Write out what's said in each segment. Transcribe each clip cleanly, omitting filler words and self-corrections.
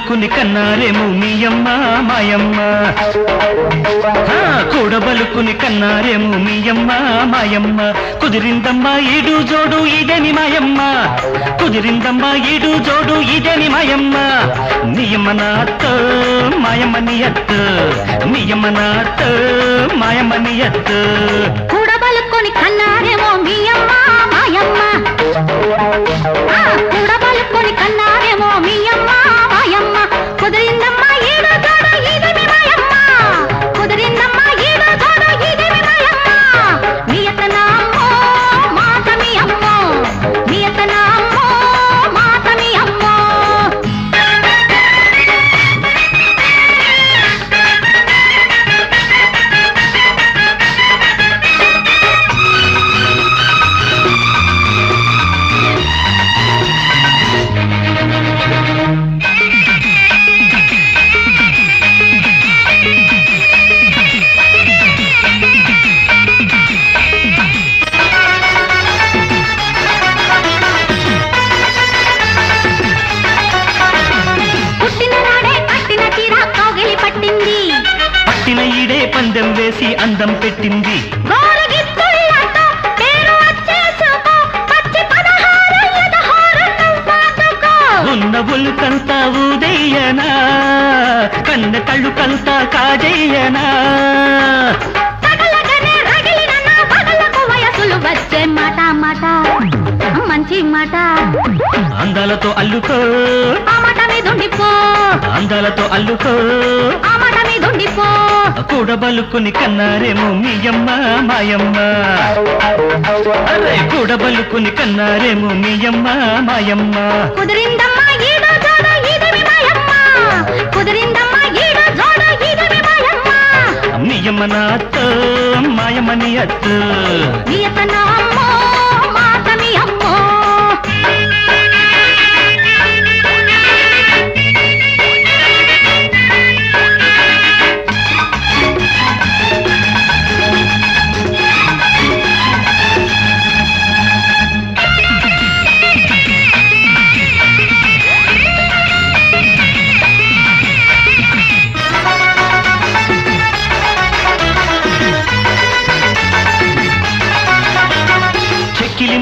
కూడబలుకుని కన్నారేమో మీయమ్మ మాయమ్మ కూడబలుకుని కన్నారేమో మీయమ్మ మాయమ్మ కుదిరిందమ్మా ఈడు జోడు ఇదేని మాయమ్మ కుదిరిందమ్మా ఈడు జోడు ఇదేని మాయమ్మ నీయమ్మ నాతో మాయమ్మ నియత్తు నీయమ్మ నాతో మాయమ్మ నియత్తు కూడబలుకుని కన్నారేమో మీయమ్మ మాయమ్మ కూడబలుకుని కన్నారేమో మీయమ్మ మాయమ్మ కుదిరిందమ్మా ఈడు జోడు ఇదేని మాయమ్మ కుదిరిందమ్మా ఈడు జోడు ఇదేని మాయమ్మ నియతనామో మాతమి అమ్మో నియతనామో మాతమి అమ్మో పట్టిన ఈడే పందెం వేసి అందం పెట్టింది ఉన్న ఒళ్ళుకంతా ఊదయ్యనా కన్న కళ్ళు కంతా కాజయ్యనా వచ్చే మాట మాట మంచి మాట అందాలతో అల్లుకో ఆ మాట మీదుండిపో అందాలతో అల్లుకో ఆ మాట మీదుండిపో కూడబలుకుని కన్నారేమో మీయమ్మ మాయమ్మ కూడబలుకుని కన్నారేమో మీయమ్మ మాయమ్మ కుదిరిందమ్మా ఈడు జోడు ఇదేమి మాయమ్మ కుదిరిందమ్మా ఈడు జోడు ఇదేమి మాయమ్మ మీయమ్మ నాతో మాయమ్మ నియత్తు నియతనామో మాతమి అమ్మో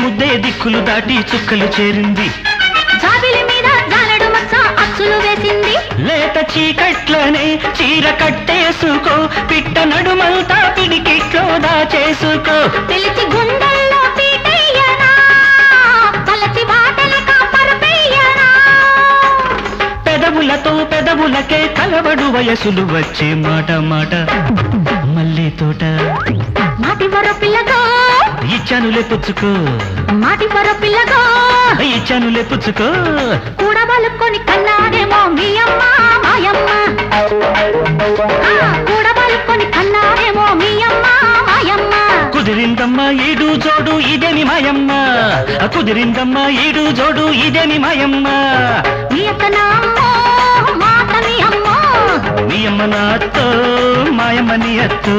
ముద్దే దిక్కులు దాటి చుక్కలు చేరింది జాబిలి మీద జాలడు మచ్చ అచ్చులు వేసింది లేత చీకట్లనే చీర కట్టేసుకో పిట్ట నడుమంతా పిడికిట్లో దాచేసుకో పిలిచి గుండెల్లో పీటయ్యనా పలచి బాటల కాపరపెయ్యనా పెదవులతో పెదవులకే కలవడు వయసులు వచ్చే మాట మాట మల్లె తోట మాటి మరో పిల్లగో ఇచ్చానులే పుచ్చుకో మాటి మరో పిల్లగో ఇచ్చానులే పుచ్చుకో కూడబలుకొని కన్నారేమో మీ అమ్మ మాయమ్మ కూడబలుకొని కన్నారేమో మీ అమ్మ మాయమ్మ కుదిరిందమ్మా ఈడు జోడు ఇదేని మాయమ్మ కుదిరిందమ్మా ఈడు జోడు ఇదేని మాయమ్మ నియతనామో మాతమి అమ్మో మీ అమ్మ నాతో మాయమ్మ నియత్తు